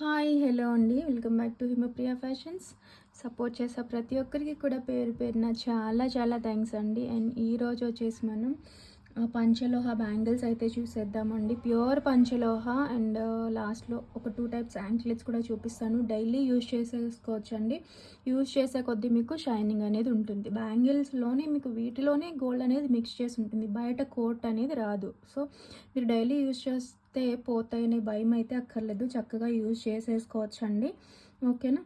Hi hello అండి, welcome back to Himapriya fashions. Support చేసే ప్రతి ఒక్కరికి కూడా పేరు పేరున చాలా చాలా థ్యాంక్స్ అండి. అండ్ ఈరోజు వచ్చేసి మనం పంచలోహ బ్యాంగిల్స్ అయితే చూసేద్దామండి. ప్యూర్ పంచలోహ అండ్ లాస్ట్లో ఒక 2 టైప్స్ యాంక్లెట్స్ కూడా చూపిస్తాను. డైలీ యూజ్ చేసేసుకోవచ్చు అండి. యూజ్ చేసే కొద్దీ మీకు షైనింగ్ అనేది ఉంటుంది. బ్యాంగిల్స్లోనే మీకు వీటిలోనే గోల్డ్ అనేది మిక్స్ చేసి ఉంటుంది, బయట కోట్ అనేది రాదు. సో మీరు డైలీ యూజ్ చేస్తే పోతాయనే భయం అయితే అక్కర్లేదు, చక్కగా యూజ్ చేసేసుకోవచ్చు అండి. ఓకేనా.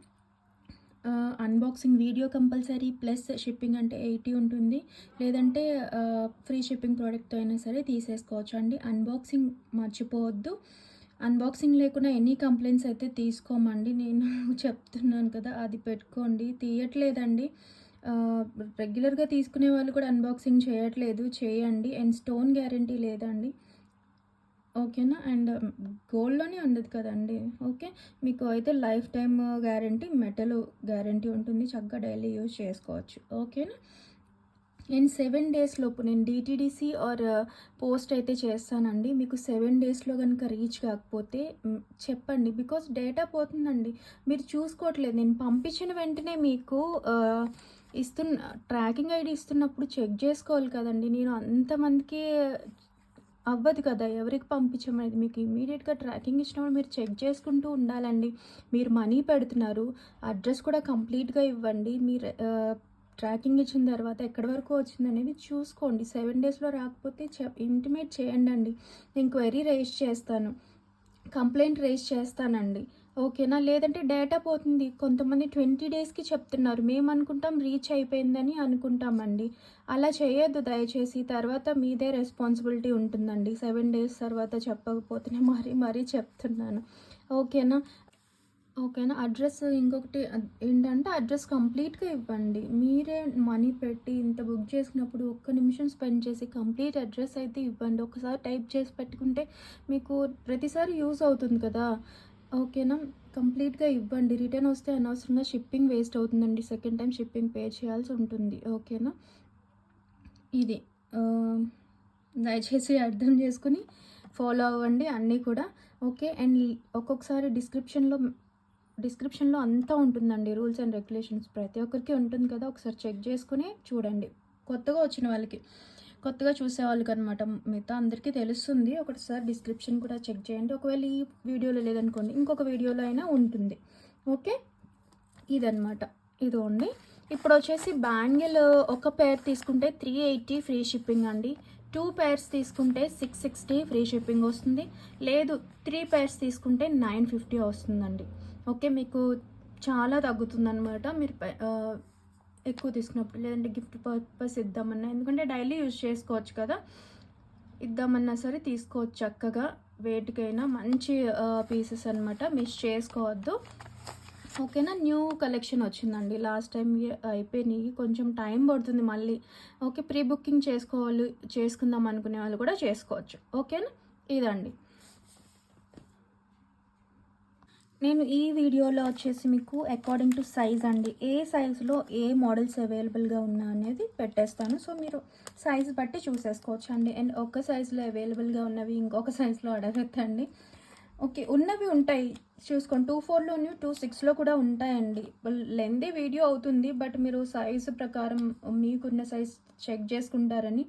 Unboxing video compulsory, plus shipping అంటే 80 ఉంటుంది, లేదంటే ఫ్రీ షిప్పింగ్ ప్రోడక్ట్తో అయినా సరే తీసేసుకోవచ్చు అండి. అన్బాక్సింగ్ మర్చిపోవద్దు. అన్బాక్సింగ్ లేకుండా ఎనీ కంప్లైంట్స్ అయితే తీసుకోమండి. నేను చెప్తున్నాను కదా, అది పెట్టుకోండి. తీయట్లేదండి, రెగ్యులర్గా తీసుకునే వాళ్ళు కూడా అన్బాక్సింగ్ చేయట్లేదు, చేయండి. అండ్ స్టోన్ గ్యారంటీ లేదండి, ఓకేనా. అండ్ గోల్డ్లోనే ఉండదు కదండి. ఓకే, మీకు అయితే life time guarantee, metal guarantee ఉంటుంది, చక్కగా డైలీ యూజ్ చేసుకోవచ్చు. ఓకేనా. అండ్ 7 డేస్ లోపు నేను డిటీడీసీ ఆర్ పోస్ట్ అయితే చేస్తానండి. మీకు 7 డేస్లో కనుక రీచ్ కాకపోతే చెప్పండి, బికాస్ డేటా పోతుందండి. మీరు చూసుకోవట్లేదు. నేను పంపించిన వెంటనే మీకు ట్రాకింగ్ ఐడి ఇస్తున్నప్పుడు చెక్ చేసుకోవాలి కదండి. నేను అంతమందికి అవ్వదు కదా, ఎవరికి పంపించమనేది. మీకు ఇమీడియట్గా ట్రాకింగ్ ఇచ్చినప్పుడు మీరు చెక్ చేసుకుంటూ ఉండాలండి. మీరు మనీ పెడుతున్నారు, అడ్రస్ కూడా కంప్లీట్గా ఇవ్వండి. మీరు ట్రాకింగ్ ఇచ్చిన తర్వాత ఎక్కడి వరకు వచ్చిందనేది చూసుకోండి. 7 డేస్లో రాకపోతే ఇంటిమేట్ చేయండి అండి. నేను క్వెరీ రైజ్ చేస్తాను, కంప్లైంట్ రైజ్ చేస్తానండి. ఓకేనా. లేదంటే డేటా పోతుంది. కొంతమంది 20 డేస్కి చెప్తున్నారు, మేము అనుకుంటాం రీచ్ అయిపోయిందని అనుకుంటామండి. అలా చేయొద్దు దయచేసి. తర్వాత మీదే రెస్పాన్సిబిలిటీ ఉంటుందండి. 7 డేస్ తర్వాత చెప్పకపోతేనే మరీ చెప్తున్నాను. ఓకేనా. ఓకేనా. అడ్రస్ ఇంకొకటి ఏంటంటే, అడ్రస్ కంప్లీట్గా ఇవ్వండి. మీరే మనీ పెట్టి ఇంత బుక్ చేసినప్పుడు ఒక్క నిమిషం స్పెండ్ చేసి కంప్లీట్ అడ్రస్ అయితే ఇవ్వండి. ఒకసారి టైప్ చేసి పెట్టుకుంటే మీకు ప్రతిసారి యూజ్ అవుతుంది కదా. ఓకేనా. కంప్లీట్గా ఇవ్వండి. రిటర్న్ వస్తే అనవసరంగా షిప్పింగ్ వేస్ట్ అవుతుందండి. సెకండ్ టైం షిప్పింగ్ పే చేయాల్సి ఉంటుంది. ఓకేనా. ఇది దయచేసి అర్థం చేసుకుని ఫాలో అవ్వండి అన్నీ కూడా. ఓకే. అండ్ ఒక్కొక్కసారి డిస్క్రిప్షన్లో అంతా ఉంటుందండి, రూల్స్ అండ్ రెగ్యులేషన్స్ ప్రతి ఒక్కరికి ఉంటుంది కదా. ఒకసారి చెక్ చేసుకుని చూడండి. కొత్తగా వచ్చిన వాళ్ళకి, కొత్తగా చూసే వాళ్ళకి అనమాట, మిగతా అందరికీ తెలుస్తుంది. ఒకసారి డిస్క్రిప్షన్ కూడా చెక్ చేయండి. ఒకవేళ ఈ వీడియోలో లేదనుకోండి, ఇంకొక వీడియోలో అయినా ఉంటుంది. ఓకే, ఇదనమాట. ఇదిగోండి. ఇప్పుడు వచ్చేసి బ్యాంగిల్ ఒక పేర్ తీసుకుంటే 380 ఫ్రీ షిప్పింగ్ అండి. 2 పేర్స్ తీసుకుంటే 660 ఫ్రీ షిప్పింగ్ వస్తుంది. లేదు 3 పేర్స్ తీసుకుంటే 950 వస్తుందండి. ఓకే, మీకు చాలా తగ్గుతుందన్నమాట. మీరు ఎక్కువ తీసుకున్నప్పుడు, లేదంటే గిఫ్ట్ పర్పస్ ఇద్దామన్నా, ఎందుకంటే డైలీ యూజ్ చేసుకోవచ్చు కదా, ఇద్దామన్నా సరే తీసుకోవచ్చు చక్కగా. వేటికైనా మంచి పీసెస్ అనమాట, మిస్ చేసుకోవద్దు. ఓకేనా. న్యూ కలెక్షన్ వచ్చిందండి. లాస్ట్ టైం అయిపోయినాయి, కొంచెం టైం పడుతుంది మళ్ళీ. ఓకే, ప్రీ బుకింగ్ చేసుకుందాం అనుకునే వాళ్ళు కూడా చేసుకోవచ్చు. ఓకేనా. ఇదండి. నేను ఈ వీడియోలో వచ్చేసి మీకు అకార్డింగ్ టు సైజ్ అండి, ఏ సైజులో ఏ మోడల్స్ అవైలబుల్గా ఉన్నా అనేది పెట్టేస్తాను. సో మీరు సైజ్ బట్టి చూసేసుకోవచ్చు అండి. అండ్ ఒక సైజులో అవైలబుల్గా ఉన్నవి ఇంకొక సైజులో అడగద్దండి. ఓకే, ఉన్నవి ఉంటాయి చూసుకోండి. 24లోని 26లో కూడా ఉంటాయండి. లెంతీ వీడియో అవుతుంది, బట్ మీరు సైజు ప్రకారం మీకున్న సైజ్ చెక్ చేసుకుంటారని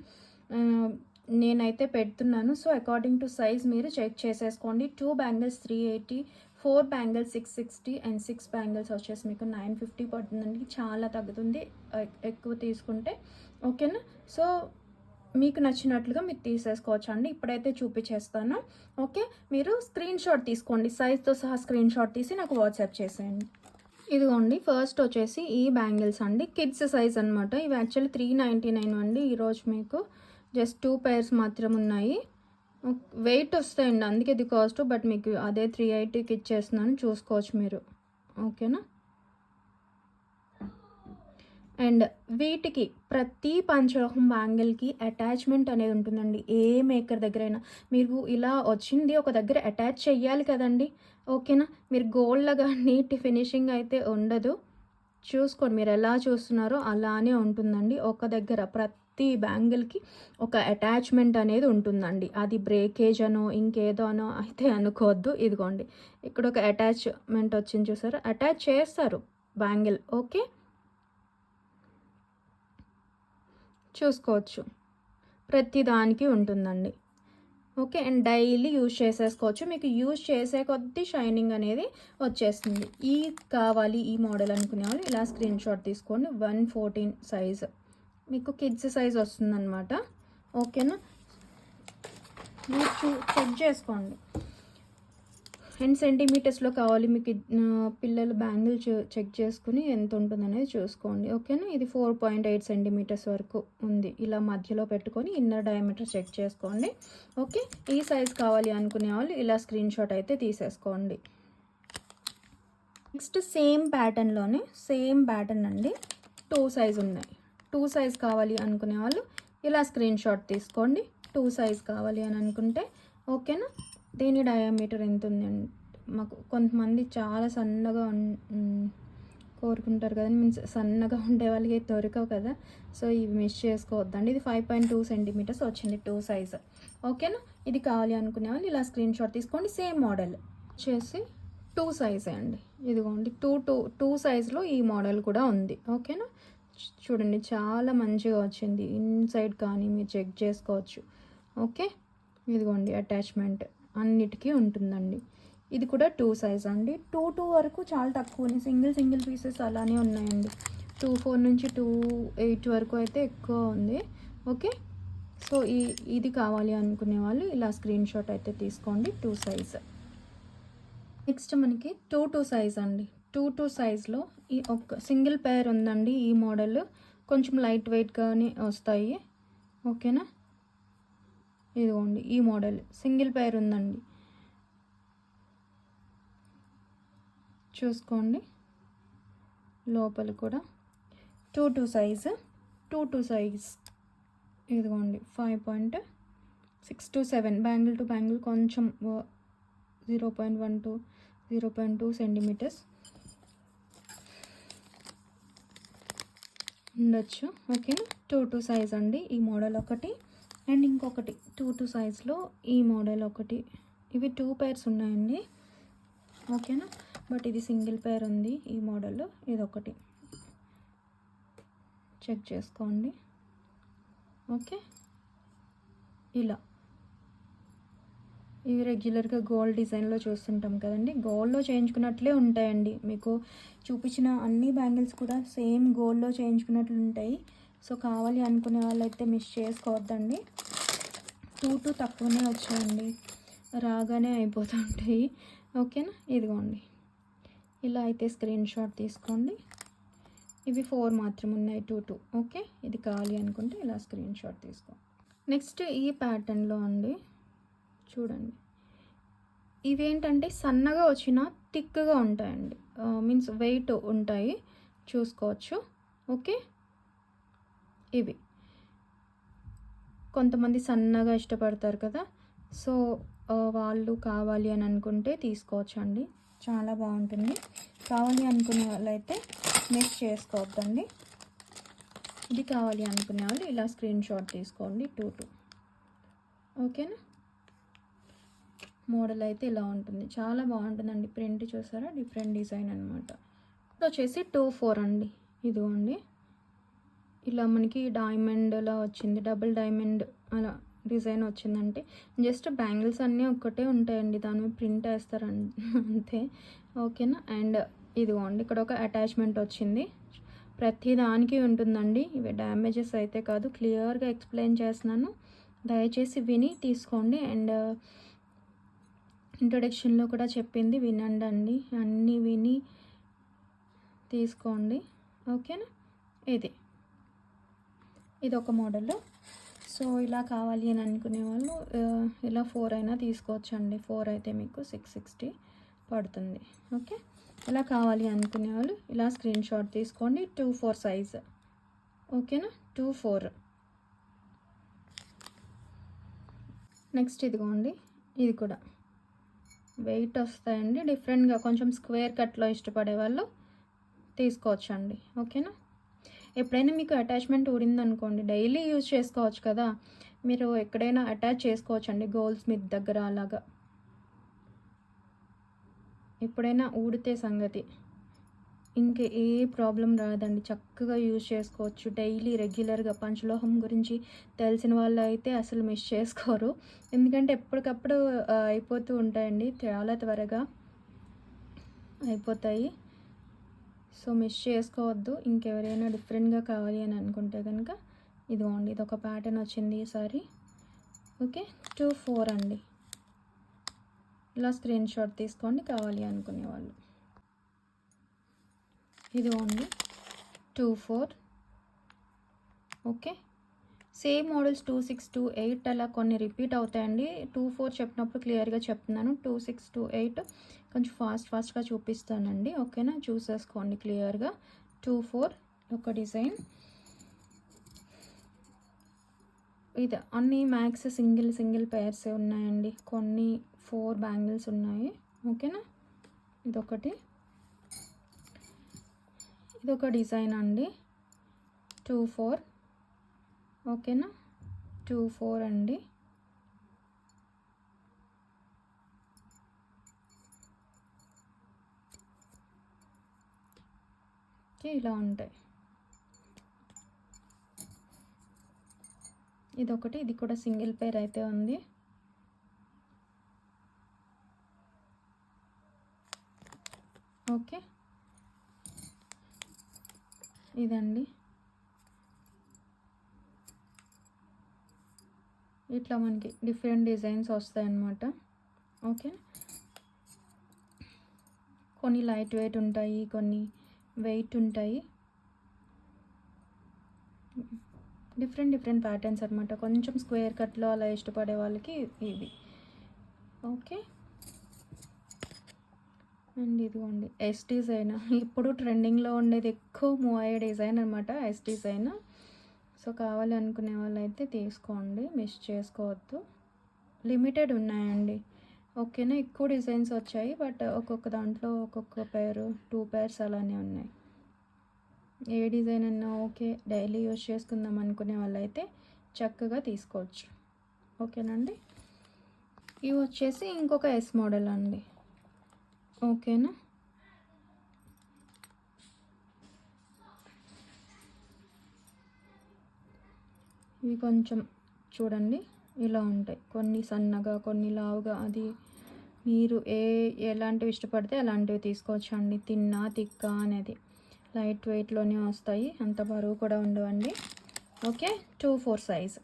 నేనైతే పెడుతున్నాను. సో అకార్డింగ్ టు సైజ్ మీరు చెక్ చేసేసుకోండి. 2 బ్యాంగిల్స్ 380, 4 బ్యాంగిల్స్ 660 అండ్ 6 బ్యాంగిల్స్ వచ్చేసి మీకు 950 పడుతుందండి. చాలా తగ్గుతుంది ఎక్కువ తీసుకుంటే. ఓకేనా. సో మీకు నచ్చినట్లుగా మీరు తీసేసుకోవచ్చు అండి. ఇప్పుడైతే చూపించేస్తాను. ఓకే, మీరు స్క్రీన్ షాట్ తీసుకోండి, సైజ్తో సహా స్క్రీన్ షాట్ తీసి నాకు వాట్సాప్ చేసేయండి. ఇదిగోండి, ఫస్ట్ వచ్చేసి ఈ బ్యాంగిల్స్ అండి, కిడ్స్ సైజ్ అనమాట. ఇవి యాక్చువల్లీ 399 అండి. ఈరోజు మీకు జస్ట్ 2 పేర్స్ మాత్రం ఉన్నాయి. వెయిట్ వస్తాయండి, అందుకే ఇది కాస్ట్. బట్ మీకు అదే 380కి ఇచ్చేస్తున్నాను, చూసుకోవచ్చు మీరు. ఓకేనా. అండ్ వీటికి ప్రతి పంచలోహం బ్యాంగిల్కి అటాచ్మెంట్ అనేది ఉంటుందండి. ఏ మేకర్ దగ్గరైనా మీరు ఇలా వచ్చింది ఒక దగ్గర అటాచ్ చెయ్యాలి కదండి. ఓకేనా. మీరు గోల్డ్ లాగా నీట్ ఫినిషింగ్ అయితే ఉండదు. చూసుకోండి, మీరు ఎలా చూస్తున్నారో అలానే ఉంటుందండి. ఒక దగ్గర ప్రతి బ్యాంగిల్కి ఒక అటాచ్మెంట్ అనేది ఉంటుందండి. అది బ్రేకేజ్ అనో ఇంకేదో అనో అయితే అనుకోవద్దు. ఇదిగోండి ఇక్కడ ఒక అటాచ్మెంట్ వచ్చింది చూసారా, అటాచ్ చేస్తారు బ్యాంగిల్. ఓకే, చూసుకోవచ్చు ప్రతి దానికి ఉంటుందండి. ఓకే, అండ్ డైలీ యూజ్ చేసేసుకోవచ్చు. మీకు యూజ్ చేసే కొద్దీ షైనింగ్ అనేది వచ్చేస్తుంది. ఈ కావాలి ఈ మోడల్ అనుకునే వాళ్ళు ఇలా స్క్రీన్ షాట్ తీసుకోండి. 114 సైజ్, మీకు కిడ్స్ సైజ్ వస్తుందన్నమాట. ఓకేనా, మీరు చెక్ చేసుకోండి. అండ్ సెంటీమీటర్స్లో కావాలి మీకు పిల్లల బ్యాంగిల్ చెక్ చేసుకుని ఎంత ఉంటుందనేది చూసుకోండి. ఓకేనా, ఇది 4.8 సెంటీమీటర్స్ వరకు ఉంది. ఇలా మధ్యలో పెట్టుకొని ఇన్నర్ డయామీటర్ చెక్ చేసుకోండి. ఓకే, ఈ సైజ్ కావాలి అనుకునే వాళ్ళు ఇలా స్క్రీన్ షాట్ అయితే తీసేసుకోండి. నెక్స్ట్ సేమ్ ప్యాటర్న్లోనే సేమ్ ప్యాటర్న్ అండి, 2 సైజ్ ఉన్నాయి. 2 సైజ్ కావాలి అనుకునే వాళ్ళు ఇలా స్క్రీన్ షాట్ తీసుకోండి. 2 సైజ్ కావాలి అని అనుకుంటే ఓకేనా. దీని డయామీటర్ ఎంత ఉంది అంటే మాకు కొంతమంది చాలా సన్నగా కోరుకుంటారు కదా, మీన్స్ సన్నగా ఉండే వాళ్ళకి దొరకవు కదా, సో ఇవి మిస్ చేసుకోవద్దండి. ఇది 5.2 సెంటీమీటర్స్ వచ్చింది 2 సైజ్. ఓకేనా, ఇది కావాలి అనుకునే వాళ్ళు ఇలా స్క్రీన్ షాట్ తీసుకోండి. సేమ్ మోడల్ వచ్చేసి 2 సైజే అండి. ఇదిగోండి 2 సైజ్లో ఈ మోడల్ కూడా ఉంది. ఓకేనా, చూడండి చాలా మంచిగా వచ్చింది. ఇన్సైడ్ కానీ మీరు చెక్ చేసుకోవచ్చు. ఓకే, ఇదిగోండి అటాచ్మెంట్ అన్నిటికీ ఉంటుందండి. ఇది కూడా 2 సైజ్ అండి. 2 వరకు చాలా తక్కువ, సింగిల్ పీసెస్ అలానే ఉన్నాయండి. 2.4 నుంచి 2.8 వరకు అయితే ఎక్కువ ఉంది. ఓకే, సో ఇది కావాలి అనుకునే వాళ్ళు ఇలా స్క్రీన్ షాట్ అయితే తీసుకోండి. 2 సైజ్. నెక్స్ట్ మనకి 2 సైజ్ అండి. 2 సైజ్లో ఈ ఒక సింగిల్ పేర్ ఉందండి. ఈ మోడల్ కొంచెం లైట్ వెయిట్గానే వస్తాయి. ఓకేనా, ఇదిగోండి ఈ మోడల్ సింగిల్ పేర్ ఉందండి, చూసుకోండి. లోపల కూడా 2 సైజ్ ఇదిగోండి 5.6 to 7 బ్యాంగిల్ టు బ్యాంగిల్ కొంచెం 0.1 to 0.2 సెంటీమీటర్స్ ఉండొచ్చు. ఓకేనా, 2 సైజ్ అండి ఈ మోడల్ ఒకటి. అండ్ ఇంకొకటి 2 సైజ్లో ఈ మోడల్ ఒకటి. ఇవి 2 పేర్స్ ఉన్నాయండి. ఓకేనా, బట్ ఇది సింగిల్ పేర్ ఉంది ఈ మోడల్లో. ఇదొకటి చెక్ చేసుకోండి. ఓకే, ఇలా ఇవి రెగ్యులర్గా గోల్డ్ డిజైన్లో చూస్తుంటాం కదండి, గోల్డ్లో చేయించుకున్నట్లే ఉంటాయండి. మీకు చూపించిన అన్ని బ్యాంగిల్స్ కూడా సేమ్ గోల్డ్లో చేయించుకున్నట్లు ఉంటాయి. సో కావాలి అనుకునే వాళ్ళైతే మిస్ చేసుకోవద్దండి. 2 తక్కువనే వచ్చాయండి, రాగానే అయిపోతుంటాయి. ఓకేనా, ఇదిగోండి ఇలా అయితే స్క్రీన్ షాట్ తీసుకోండి. ఇవి 4 మాత్రం ఉన్నాయి 2. ఓకే, ఇది కావాలి అనుకుంటే ఇలా స్క్రీన్ షాట్ తీసుకోండి. నెక్స్ట్ ఈ ప్యాటర్న్లో అండి చూడండి, ఇవేంటంటే సన్నగా వచ్చిన థిక్గా ఉంటాయండి, మీన్స్ వెయిట్ ఉంటాయి, చూసుకోవచ్చు. ఓకే, ఇవి కొంతమంది సన్నగా ఇష్టపడతారు కదా, సో వాళ్ళు కావాలి అని అనుకుంటే తీసుకోవచ్చు అండి. చాలా బాగుంటుంది. కావాలి అనుకునే వాళ్ళైతే మిస్ చేసుకోవద్దండి. ఇది కావాలి అనుకునే వాళ్ళు ఇలా స్క్రీన్ షాట్ తీసుకోండి. 2. ఓకేనా, మోడల్ అయితే ఇలా ఉంటుంది. చాలా బాగుంటుందండి. ప్రింట్ చూసారా, డిఫరెంట్ డిజైన్ అనమాట. ఇది వచ్చేసి 2.4 అండి. ఇదిగోండి ఇలా మనకి డైమండ్లా వచ్చింది, డబుల్ డైమండ్ అలా డిజైన్ వచ్చిందంటే జస్ట్ బ్యాంగిల్స్ అన్నీ ఒక్కటే ఉంటాయండి, దాని మీద ప్రింట్ వేస్తారు అంతే. ఓకేనా, అండ్ ఇదిగోండి ఇక్కడ ఒక అటాచ్మెంట్ వచ్చింది. ప్రతి దానికి ఉంటుందండి. ఇవి డ్యామేజెస్ అయితే కాదు, క్లియర్గా ఎక్స్ప్లెయిన్ చేస్తున్నాను, దయచేసి విని తీసుకోండి. అండ్ ఇంట్రొడక్షన్లో కూడా చెప్పింది వినండి, అన్నీ విని తీసుకోండి. ఓకేనా, ఇది ఒక మోడల్. సో ఇలా కావాలి అని అనుకునే వాళ్ళు ఇలా 4 అయినా తీసుకోవచ్చండి. 4 అయితే మీకు 660 పడుతుంది. ఓకే, ఇలా కావాలి అనుకునే వాళ్ళు ఇలా స్క్రీన్ షాట్ తీసుకోండి. 2.4 సైజ్. ఓకేనా, 2.4. నెక్స్ట్ ఇదిగోండి, ఇది కూడా వెయిట్ వస్తాయండి, డిఫరెంట్గా కొంచెం స్క్వేర్ కట్లో ఇష్టపడే వాళ్ళు తీసుకోవచ్చండి. ఓకేనా, ఎప్పుడైనా మీకు అటాచ్మెంట్ ఊడిందనుకోండి, డైలీ యూజ్ చేసుకోవచ్చు కదా, మీరు ఎక్కడైనా అటాచ్ చేసుకోవచ్చండి, గోల్డ్ స్మిత్ దగ్గర అలాగా. ఎప్పుడైనా ఊడితే సంగతి ఇంక ఏ ప్రాబ్లం రాదండి, చక్కగా యూజ్ చేసుకోవచ్చు డైలీ రెగ్యులర్గా. పంచలోహం గురించి తెలిసిన వాళ్ళు అయితే అసలు మిస్ చేసుకోరు, ఎందుకంటే ఎప్పటికప్పుడు అయిపోతూ ఉంటాయండి, చాలా త్వరగా అయిపోతాయి. సో మిస్ చేసుకోవద్దు. ఇంకెవరైనా డిఫరెంట్గా కావాలి అని అనుకుంటే కనుక ఇదిగోండి, ఇది ఒక ప్యాటర్న్ వచ్చింది ఈసారి. ఓకే, 2-4 అండి. ఇలా స్క్రీన్ షాట్ తీసుకోండి కావాలి అనుకునే వాళ్ళు. ఇదిగోండి 2-4. ఓకే, సేమ్ మోడల్స్ 2-6, 2-8 అలా కొన్ని రిపీట్ అవుతాయండి. 2-4 చెప్పినప్పుడు క్లియర్గా చెప్తున్నాను, 2-6, 2-8 కొంచెం ఫాస్ట్గా చూపిస్తానండి. ఓకేనా, చూసేసుకోండి క్లియర్గా. 2-4 ఒక డిజైన్. ఇది అన్ని మ్యాక్స్ సింగిల్ పేర్సే ఉన్నాయండి, కొన్ని 4 బ్యాంగిల్స్ ఉన్నాయి. ఓకేనా, ఇదొకటి, ఇదొక డిజైన్ అండి. 2-4. ఓకేనా, 2-4 అండి. ఇలా ఉంటాయి. ఇదొకటి, ఇది కూడా సింగిల్ పేర్ అయితే ఉంది. ఓకే, ఇదండి. ఇట్లా మనకి డిఫరెంట్ డిజైన్స్ వస్తాయి అన్నమాట. ఓకే, కొన్ని లైట్ వెయిట్ ఉంటాయి, కొన్ని వెయిట్ ఉంటాయి, డిఫరెంట్ ప్యాటర్న్స్ అనమాట. కొంచెం స్క్వేర్ కట్లో అలా ఇష్టపడే వాళ్ళకి ఇది. ఓకే, అండ్ ఇదిగోండి ఎస్ డిజైన్, ఇప్పుడు ట్రెండింగ్లో ఉండేది, ఎక్కువ మూవ్ అయ్యే డిజైన్ అనమాట ఎస్ డిజైన్. సో కావాలి అనుకునే వాళ్ళు అయితే తీసుకోండి, మిస్ చేసుకోవద్దు. లిమిటెడ్ ఉన్నాయండి. ఓకేనా, ఎక్కువ డిజైన్స్ వచ్చాయి, బట్ ఒక్కొక్క దాంట్లో ఒక్కొక్క పేరు, 2 పేర్స్ అలానే ఉన్నాయి. ఏ డిజైన్ అన్నా ఓకే, డైలీ యూజ్ చేసుకుందాం అనుకునే వాళ్ళైతే చక్కగా తీసుకోవచ్చు. ఓకేనండి, ఇవి వచ్చేసి ఇంకొక ఎస్ మోడల్ అండి. ఓకేనా, ఇవి కొంచెం చూడండి ఇలా ఉంటాయి, కొన్ని సన్నగా కొన్ని లావుగా, అది మీరు ఎలాంటివి ఇష్టపడితే అలాంటివి తీసుకోవచ్చు అండి. తిన్నా తిక్క అనేది లైట్ వెయిట్లోనే వస్తాయి, అంత బరువు కూడా ఉండవండి. Okay, 2-4 size.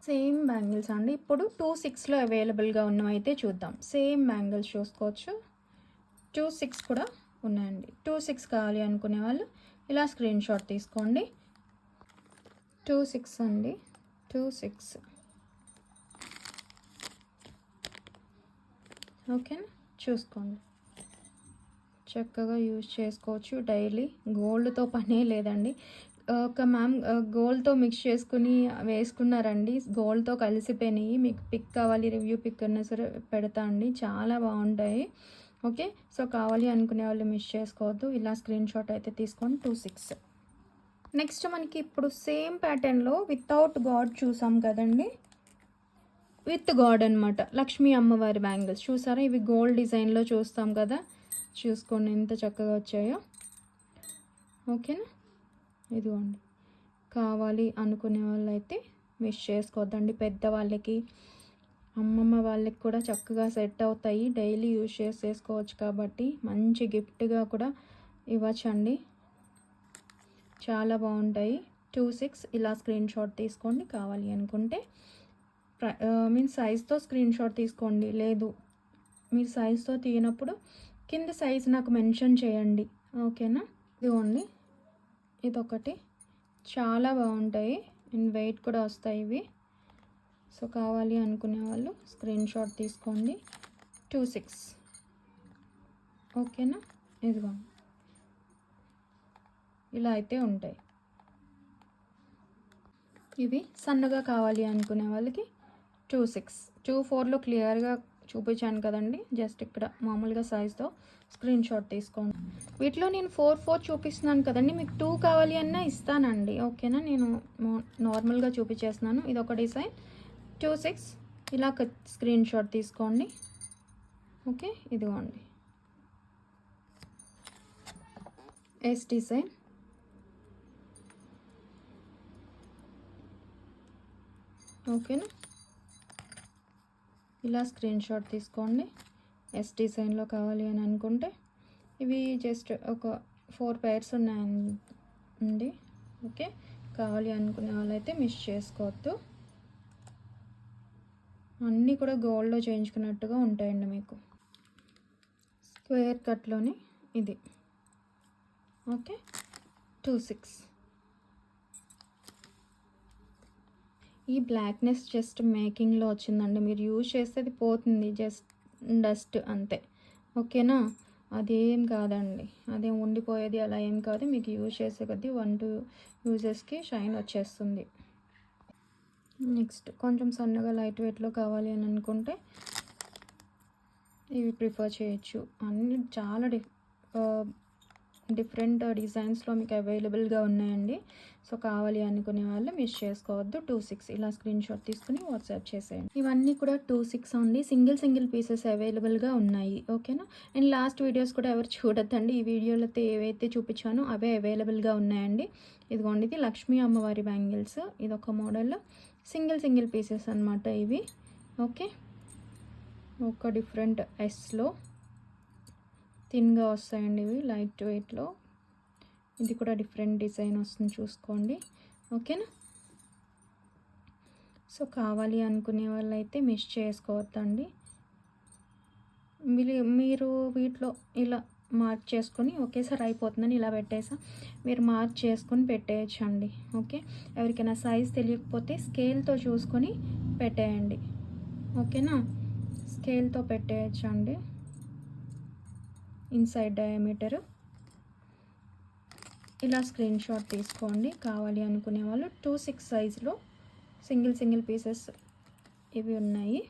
సేమ్ బ్యాంగిల్స్ అండి, ఇప్పుడు 2-6లో అవైలబుల్గా ఉన్నవైతే చూద్దాం. సేమ్ బ్యాంగిల్స్ చూసుకోవచ్చు, 2-6 కూడా ఉన్నాయండి. 2-6 కావాలి అనుకునే వాళ్ళు ఇలా స్క్రీన్ షాట్ తీసుకోండి. 2-6 అండి, 2-6. ఓకేనా, చూసుకోండి, చక్కగా యూజ్ చేసుకోవచ్చు డైలీ. గోల్డ్తో పనే లేదండి. ఒక మ్యామ్ గోల్డ్తో మిక్స్ చేసుకుని వేసుకున్నారండి, గోల్డ్తో కలిసిపోయినాయి. మీకు పిక్ కావాలి, రివ్యూ పిక్ అన్నా సరే పెడతా అండి, చాలా బాగుంటాయి. ఓకే, సో కావాలి అనుకునే వాళ్ళు మిస్ చేసుకోవద్దు, ఇలా స్క్రీన్ షాట్ అయితే తీసుకోండి. 2-6. నెక్స్ట్ మనకి ఇప్పుడు సేమ్ ప్యాటర్న్లో వితౌట్ గాడ్ చూసాం కదండి, విత్ గాడ్ అనమాట, లక్ష్మీ అమ్మవారి బ్యాంగిల్స్ చూసారా, ఇవి గోల్డ్ డిజైన్లో చూస్తాం కదా, చూసుకోండి ఎంత చక్కగా వచ్చాయో. ఓకేనా, ఇదిగోండి, కావాలి అనుకునే వాళ్ళు అయితే మిస్ చేసుకోవద్దండి. పెద్దవాళ్ళకి, అమ్మమ్మ వాళ్ళకి కూడా చక్కగా సెట్ అవుతాయి, డైలీ యూజ్ చేసుకోవచ్చు కాబట్టి మంచి గిఫ్ట్గా కూడా ఇవ్వచ్చండి, చాలా బాగుంటాయి. 2-6 ఇలా స్క్రీన్ షాట్ తీసుకోండి కావాలి అనుకుంటే. మీన్ సైజ్తో స్క్రీన్ షాట్ తీసుకోండి, లేదు మీరు సైజ్తో తీయనప్పుడు కింద సైజ్ నాకు మెన్షన్ చేయండి. ఓకేనా, ఇదిగోండి, ఇదొకటి, చాలా బాగుంటాయి అండ్ వెయిట్ కూడా వస్తాయి ఇవి. సో కావాలి అనుకునే వాళ్ళు స్క్రీన్ షాట్ తీసుకోండి. 2-6. ఓకేనా, ఇదిగోండి, ఇలా అయితే ఉంటాయి. ఇవి సన్నగా కావాలి అనుకునే వాళ్ళకి 2-6. 2-4లో క్లియర్గా చూపించాను కదండి, జస్ట్ ఇక్కడ మామూలుగా సైజ్తో స్క్రీన్ షాట్ తీసుకోండి. వీటిలో నేను 4 చూపిస్తున్నాను కదండి, మీకు 2 కావాలి అన్నా ఇస్తానండి. ఓకేనా, నేను నార్మల్గా చూపించేస్తున్నాను. ఇది ఒక డిజైన్ 2-6 ఇలా స్క్రీన్ షాట్ తీసుకోండి. ఓకే, ఇదిగోండి ఎస్ డిజైన్. ఓకేనా, ఇలా స్క్రీన్ షాట్ తీసుకోండి. ఎస్ డిజైన్లో కావాలి అని అనుకుంటే ఇవి జస్ట్ ఒక 4 pairs ఉన్నాయండి. ఓకే, కావాలి అనుకునే వాళ్ళైతే మిస్ చేసుకోవద్దు. అన్నీ కూడా గోల్డ్లో చేయించుకున్నట్టుగా ఉంటాయండి మీకు. స్క్వేర్ కట్లోని ఇది. ఓకే, 2-6. ఈ బ్లాక్నెస్ జస్ట్ మేకింగ్లో వచ్చిందండి, మీరు యూజ్ చేస్తే అది పోతుంది, జస్ట్ డస్ట్ అంతే. ఓకేనా, అదేం కాదండి, అదేం ఉండిపోయేది అలా ఏం కాదు. మీకు యూజ్ చేసే కొద్దీ 1-2 యూజెస్కి షైన్ వచ్చేస్తుంది. నెక్స్ట్ కొంచెం సన్నగా లైట్ వెయిట్లో కావాలి అని అనుకుంటే ఇవి ప్రిఫర్ చేయొచ్చు. అన్ని చాలా డిఫరెంట్ డిజైన్స్లో మీకు అవైలబుల్గా ఉన్నాయండి. సో కావాలి అనుకునే వాళ్ళు మిస్ చేసుకోవద్దు. 2-6 ఇలా స్క్రీన్ షాట్ తీసుకుని వాట్సాప్ చేసేయండి. ఇవన్నీ కూడా 2-6 అండి, సింగిల్ పీసెస్ అవైలబుల్గా ఉన్నాయి. ఓకేనా, అండ్ లాస్ట్ వీడియోస్ కూడా ఎవరు చూడొద్దండి, ఈ వీడియోలో ఏవైతే చూపించానో అవే అవైలబుల్గా ఉన్నాయండి. ఇదిగోండి, ఇది లక్ష్మీ అమ్మవారి బ్యాంగిల్స్. ఇది ఒక మోడల్ సింగిల్ పీసెస్ అనమాట ఇవి. ఓకే, ఒక డిఫరెంట్ ఎస్లో థిన్గా వస్తాయండి ఇవి, లైట్ వెయిట్లో. ఇది కూడా డిఫరెంట్ డిజైన్ వస్తుంది, చూసుకోండి. ఓకేనా, సో కావాలి అనుకునే వాళ్ళైతే మిస్ చేసుకోవద్దండి. మీరు వీటిలో ఇలా మార్క్ చేసుకొని ఒకేసారి అయిపోతుందని ఇలా పెట్టేసా, మీరు మార్క్ చేసుకొని పెట్టేయచ్చండి. ఓకే, ఎవరికైనా సైజ్ తెలియకపోతే స్కేల్తో చూసుకొని పెట్టేయండి. ఓకేనా, స్కేల్తో పెట్టేయచ్చండి. ఇన్సైడ్ డయామీటర్ ఇలా స్క్రీన్ షాట్ తీసుకోండి. కావాలి అనుకునే వాళ్ళు 2-6 సైజులో సింగిల్ పీసెస్ ఇవి ఉన్నాయి.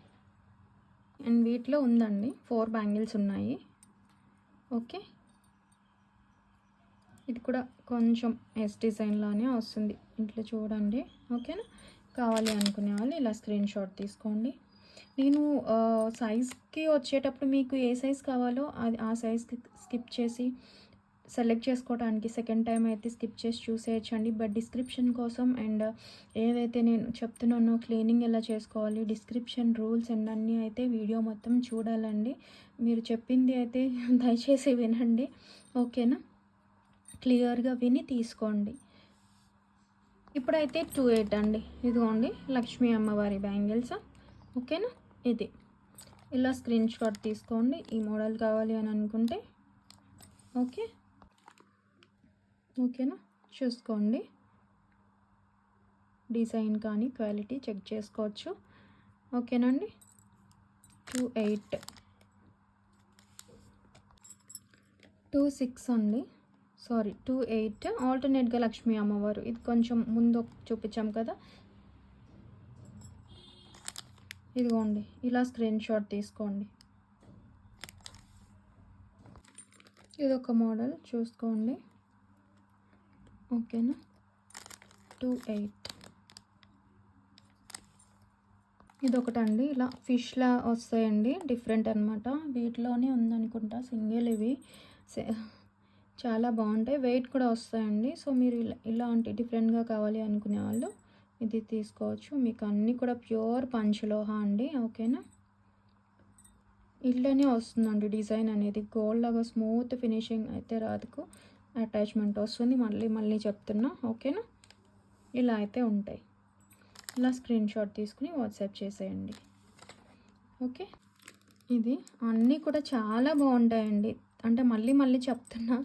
అండ్ వీటిలో ఉందండి 4 బ్యాంగిల్స్ ఉన్నాయి. ఓకే, ఇది కూడా కొంచెం ఎస్ డిజైన్లోనే వస్తుంది, ఇంట్లో చూడండి. ఓకేనా, కావాలి అనుకునే వాళ్ళు ఇలా స్క్రీన్ షాట్ తీసుకోండి. నేను సైజ్కి వచ్చేటప్పుడు మీకు ఏ సైజ్ కావాలో అది ఆ సైజ్కి స్కిప్ చేసి సెలెక్ట్ చేసుకోవడానికి సెకండ్ టైం అయితే స్కిప్ చేసి చూసేయచ్చండి. బట్ డిస్క్రిప్షన్ కోసం అండ్ ఏదైతే నేను చెప్తున్నానో క్లీనింగ్ ఎలా చేసుకోవాలి, డిస్క్రిప్షన్ రూల్స్ అండ్ అన్నీ అయితే వీడియో మొత్తం చూడాలండి. మీరు చెప్పింది అయితే దయచేసి వినండి. ఓకేనా, క్లియర్గా విని తీసుకోండి. ఇప్పుడైతే 2-8 అండి, ఇదిగోండి లక్ష్మీ అమ్మవారి బ్యాంగిల్స్. ఓకేనా, ఇది ఇలా స్క్రీన్ షాట్ తీసుకోండి. ఈ మోడల్ కావాలి అని అనుకుంటే ఓకేనా, చూసుకోండి. డిజైన్ కానీ క్వాలిటీ చెక్ చేసుకోవచ్చు. ఓకేనండి, 2-8 2-6 అండి, సారీ 2-8. ఆల్టర్నేట్గా లక్ష్మీ అమ్మవారు, ఇది కొంచెం ముందు చూపించాం కదా. ఇదిగోండి, ఇలా స్క్రీన్ షాట్ తీసుకోండి. ఇదొక మోడల్ చూసుకోండి. ఓకేనా, 2-8. ఇదొకటండి, ఇలా ఫిష్లా వస్తాయండి, డిఫరెంట్ అనమాట. వీటిలోనే ఉందనుకుంటా సింగిల్. ఇవి చాలా బాగుంటాయి, వెయిట్ కూడా వస్తాయండి. సో మీరు ఇలాంటి డిఫరెంట్గా కావాలి అనుకునే వాళ్ళు ఇది తీసుకోవచ్చు. మీకు అన్నీ కూడా ప్యూర్ పంచలోహ అండి. ఓకేనా, ఇలానే వస్తుందండి డిజైన్ అనేది, గోల్డ్ లాగా స్మూత్ ఫినిషింగ్ అయితే రాదుకు, అటాచ్మెంట్ వస్తుంది. మళ్ళీ చెప్తున్నా. ఓకేనా, ఇలా అయితే ఉంటాయి. ఇలా స్క్రీన్ షాట్ తీసుకుని వాట్సాప్ చేసేయండి. ఓకే, ఇది అన్నీ కూడా చాలా బాగుంటాయండి. అంటే మళ్ళీ చెప్తున్నా,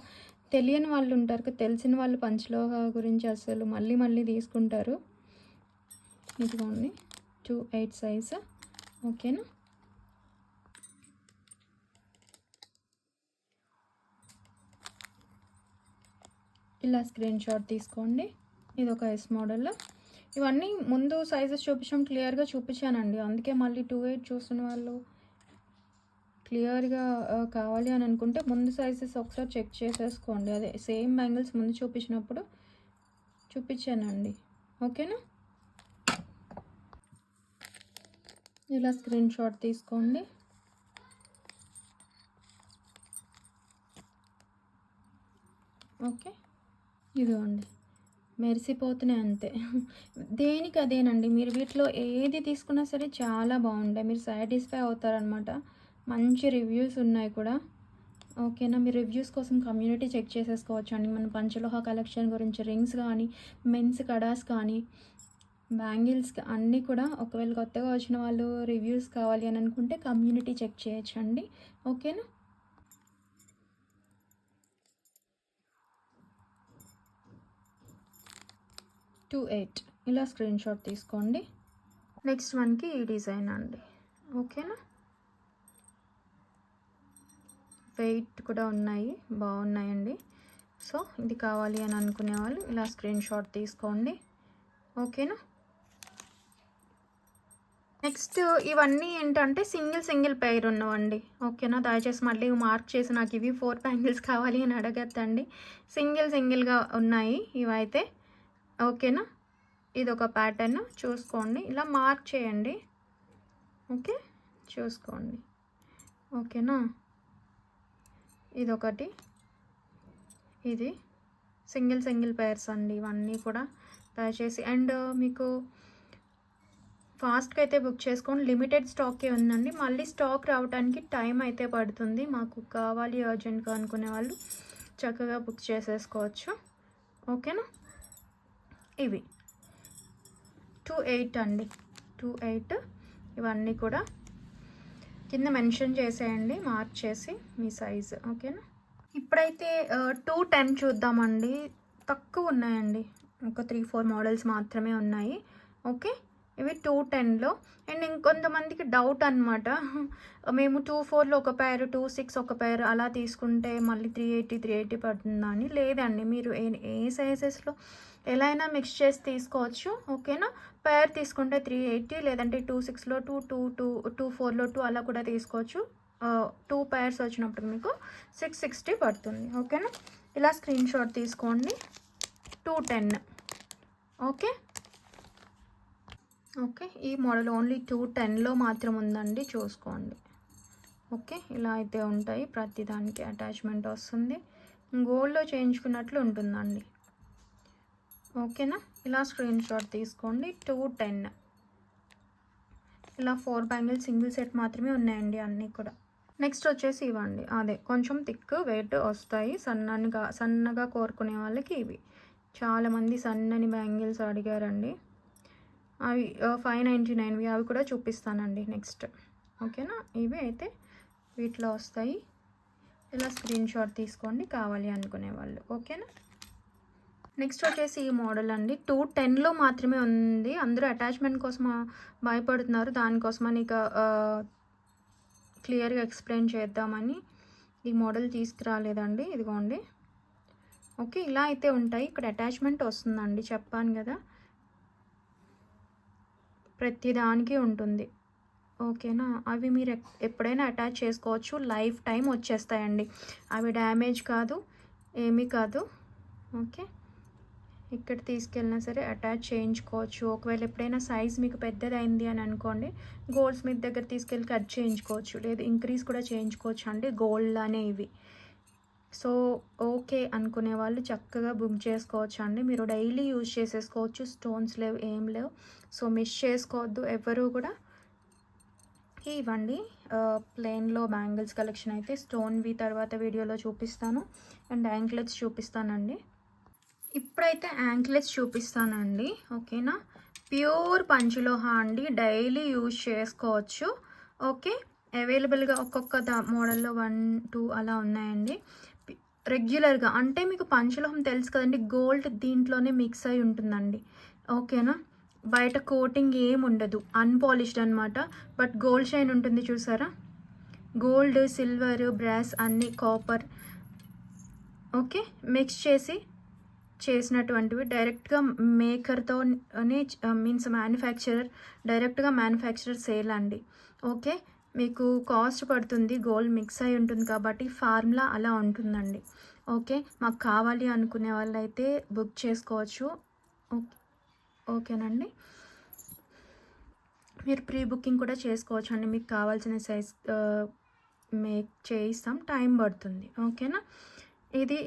తెలియని వాళ్ళు ఉంటారు, తెలిసిన వాళ్ళు పంచలోహ గురించి అసలు మళ్ళీ తీసుకుంటారు. ఇదిగోండి 2-8 సైజు. ఓకేనా, ఇలా స్క్రీన్ షాట్ తీసుకోండి. ఇది ఒక ఎస్ మోడల్. ఇవన్నీ ముందు సైజెస్ క్లియర్గా చూపించానండి, అందుకే మళ్ళీ 2-8 చూస్తున్న వాళ్ళు క్లియర్గా కావాలి అని అనుకుంటే ముందు సైజెస్ ఒకసారి చెక్ చేసేసుకోండి. అదే సేమ్ బ్యాంగిల్స్ ముందు చూపించినప్పుడు చూపించానండి. ఓకేనా? ఇలా స్క్రీన్ షాట్ తీసుకోండి. ఓకే, ఇదిగోండి మెరిసిపోతున్నాయి అంతే. దేనికి అదేనండి, మీరు వీటిలో ఏది తీసుకున్నా సరే చాలా బాగుంటాయి, మీరు సాటిస్ఫై అవుతారనమాట. మంచి రివ్యూస్ ఉన్నాయి కూడా. ఓకేనా? మీరు రివ్యూస్ కోసం కమ్యూనిటీ చెక్ చేసేసుకోవచ్చు అండి. మన పంచలోహ కలెక్షన్ గురించి రింగ్స్ కానీ, మెన్స్ కడాస్ కానీ, బ్యాంగిల్స్ అన్నీ కూడా ఒకవేళ కొత్తగా వచ్చిన వాళ్ళు రివ్యూస్ కావాలి అని అనుకుంటే కమ్యూనిటీ చెక్ చేయొచ్చు అండి. ఓకేనా? టూ 8 ఇలా స్క్రీన్ షాట్ తీసుకోండి. నెక్స్ట్ వన్కి ఈ డిజైన్ అండి. ఓకేనా? వెయిట్ కూడా ఉన్నాయి, బాగున్నాయండి. సో ఇది కావాలి అని అనుకునే వాళ్ళు ఇలా స్క్రీన్ షాట్ తీసుకోండి. ఓకేనా? నెక్స్ట్ ఇవన్నీ ఏంటంటే సింగిల్ పెయిర్ ఉన్నవండి. ఓకేనా? దయచేసి మళ్ళీ మార్క్ చేసి నాకు ఇవి 4 బ్యాంగిల్స్ కావాలి అని అడగద్దండి. సింగిల్గా ఉన్నాయి ఇవైతే. ఓకేనా? ఇది ఒక ప్యాటర్న్ చూసుకోండి, ఇలా మార్క్ చేయండి. ఓకే, చూసుకోండి. ఓకేనా? ఇదొకటి, ఇది సింగిల్ పెయిర్స్ అండి ఇవన్నీ కూడా. దయచేసి అండ్ మీకు ఫాస్ట్గా అయితే బుక్ చేసుకోండి. లిమిటెడ్ స్టాకే ఉందండి, మళ్ళీ స్టాక్ రావడానికి టైం అయితే పడుతుంది. మాకు కావాలి అర్జెంట్గా అనుకునే వాళ్ళు చక్కగా బుక్ చేసేసుకోవచ్చు. ఓకేనా? ఇవి 2 8 అండి, 2 8. ఇవన్నీ కూడా కింద మెన్షన్ చేసేయండి మార్క్ చేసి మీ సైజు. ఓకేనా? ఇప్పుడైతే 2 10 చూద్దామండి. తక్కువ ఉన్నాయండి, ఒక 3 4 మోడల్స్ మాత్రమే ఉన్నాయి. ఓకే, ఇవి 2 10లో. అండ్ ఇంకొంతమందికి డౌట్ అనమాట, మేము 2 4లో ఒక పేరు, 2 6 ఒక పేరు అలా తీసుకుంటే మళ్ళీ 380 పడుతుందా అని. లేదండి, మీరు ఏ సైజెస్లో ఎలా అయినా మిక్స్ చేసి తీసుకోవచ్చు. ఓకేనా? పేర్ తీసుకుంటే 380, లేదంటే 2 6లో 2 4లో 2 అలా కూడా తీసుకోవచ్చు. 2 పేర్స్ వచ్చినప్పుడు మీకు 660 పడుతుంది. ఓకేనా? ఇలా స్క్రీన్ షాట్ తీసుకోండి. 2 10. ఓకే, ఈ మోడల్ ఓన్లీ 2 10లో మాత్రం ఉందండి, చూసుకోండి. ఓకే, ఇలా అయితే ఉంటాయి. ప్రతిదానికి అటాచ్మెంట్ వస్తుంది, గోల్డ్లో చేయించుకున్నట్లు ఉంటుందండి. ఓకేనా? ఇలా స్క్రీన్ షాట్ తీసుకోండి. 2 10. ఇలా 4 బ్యాంగిల్స్ సింగిల్ సెట్ మాత్రమే ఉన్నాయండి అన్నీ కూడా. నెక్స్ట్ వచ్చేసి ఇవ్వండి, అదే కొంచెం థిక్ వెయిట్ వస్తాయి, సన్నగా కోరుకునే వాళ్ళకి ఇవి. చాలామంది సన్నని బ్యాంగిల్స్ అడిగారండి, అవి 599వి, అవి కూడా చూపిస్తానండి నెక్స్ట్. ఓకేనా? ఇవి అయితే వీటిలో వస్తాయి. ఇలా స్క్రీన్ షాట్ తీసుకోండి కావాలి అనుకునే వాళ్ళు. ఓకేనా? నెక్స్ట్ వచ్చేసి ఈ మోడల్ అండి, 2 10లో మాత్రమే ఉంది. అందరూ అటాచ్మెంట్ కోసం భయపడుతున్నారు, దానికోసమని ఇక క్లియర్గా ఎక్స్ప్లెయిన్ చేద్దామని ఈ మోడల్ తీసుకురాలేదండి. ఇదిగోండి. ఓకే, ఇలా అయితే ఉంటాయి. ఇక్కడ అటాచ్మెంట్ వస్తుందండి, చెప్పాను కదా, ప్రతి దానికి ఉంటుంది. ఓకేనా? అవి మీరు ఎప్పుడైనా అటాచ్ చేసుకోవచ్చు, లైఫ్ టైం వచ్చేస్తాయండి. అవి డ్యామేజ్ కాదు, ఏమీ కాదు. ఓకే, ఇక్కడ తీసుకెళ్ళినా సరే అటాచ్ చేయించుకోవచ్చు. ఒకవేళ ఎప్పుడైనా సైజ్ మీకు పెద్దదైంది అని అనుకోండి, గోల్డ్ స్మిత్ దగ్గర తీసుకెళ్ళి కట్ చేయించుకోవచ్చు, లేదు ఇంక్రీజ్ కూడా చేయించుకోవచ్చు అండి, గోల్డ్ అనేవి. సో ఓకే అనుకునే వాళ్ళు చక్కగా బుక్ చేసుకోవచ్చు అండి. మీరు డైలీ యూజ్ చేసేసుకోవచ్చు, స్టోన్స్ లేవు, ఏం లేవు. సో మిస్ చేసుకోవద్దు ఎవరు కూడా. ఇవ్వండి ప్లెయిన్లో బ్యాంగిల్స్ కలెక్షన్ అయితే స్టోన్వి తర్వాత వీడియోలో చూపిస్తాను, అండ్ యాంక్లెట్స్ చూపిస్తానండి. ఇప్పుడైతే యాంక్లెట్స్ చూపిస్తానండి. ఓకేనా? ప్యూర్ పంచలోహ అండి, డైలీ యూజ్ చేసుకోవచ్చు. ఓకే, అవైలబుల్గా ఒక్కొక్క మోడల్లో 1 2 అలా ఉన్నాయండి. రెగ్యులర్గా అంటే మీకు పంచలోహం తెలుసు కదండి, గోల్డ్ దీంట్లోనే మిక్స్ అయి ఉంటుందండి. ఓకేనా? బయట కోటింగ్ ఏం ఉండదు, అన్పాలిష్డ్ అనమాట. బట్ గోల్డ్ షైన్ ఉంటుంది చూసారా, గోల్డ్ సిల్వర్ బ్రాస్ అన్నీ కాపర్ ఓకే మిక్స్ చేసినటువంటివి డైరెక్ట్గా మేకర్తోనే మీన్స్ మ్యానుఫ్యాక్చరర్ డైరెక్ట్గా మ్యానుఫ్యాక్చరర్ సేల్ అండి. ఓకే, మీకు కాస్ట్ పడుతుంది, గోల్డ్ మిక్స్ అయి ఉంటుంది కాబట్టి ఫార్ములా అలా ఉంటుందండి. ఓకే, మాకు కావాలి అనుకునే వాళ్ళైతే బుక్ చేసుకోవచ్చు. ఓకే, ఓకేనండి. మీరు ప్రీ బుకింగ్ కూడా చేసుకోవచ్చు అండి. మీకు కావాల్సిన సైజ్ మేక్ చేయిస్తాం, టైం పడుతుంది. ఓకేనా, ఇది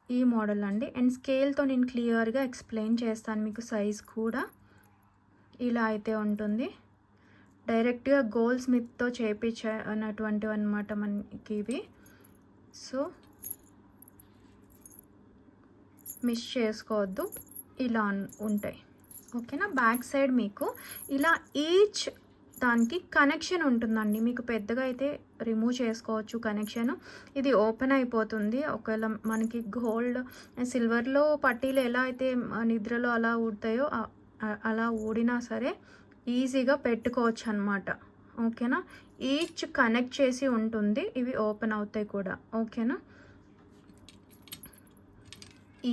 ఈ మోడల్ అండి. అండ్ స్కేల్తో నేను క్లియర్గా ఎక్స్ప్లెయిన్ చేస్తాను మీకు. సైజ్ కూడా ఇలా అయితే ఉంటుంది. డైరెక్ట్గా గోల్డ్ స్మిత్తో చేయించినటువంటివి అనమాట మనకి ఇవి. సో మిస్ చేసుకోవద్దు, ఇలా ఉంటాయి. ఓకేనా, బ్యాక్ సైడ్ మీకు ఇలా ఈచ్ దానికి కనెక్షన్ ఉంటుందండి. మీకు పెద్దగా అయితే రిమూవ్ చేసుకోవచ్చు కనెక్షన్. ఇది ఓపెన్ అయిపోతుంది. ఒకవేళ మనకి గోల్డ్ సిల్వర్లో పట్టీలు ఎలా అయితే నిద్రలో అలా ఊడతాయో అలా ఊడినా సరే ఈజీగా పెట్టుకోవచ్చు అనమాట. ఓకేనా, ఈచ్ కనెక్ట్ చేసి ఉంటుంది. ఇవి ఓపెన్ అవుతాయి కూడా. ఓకేనా,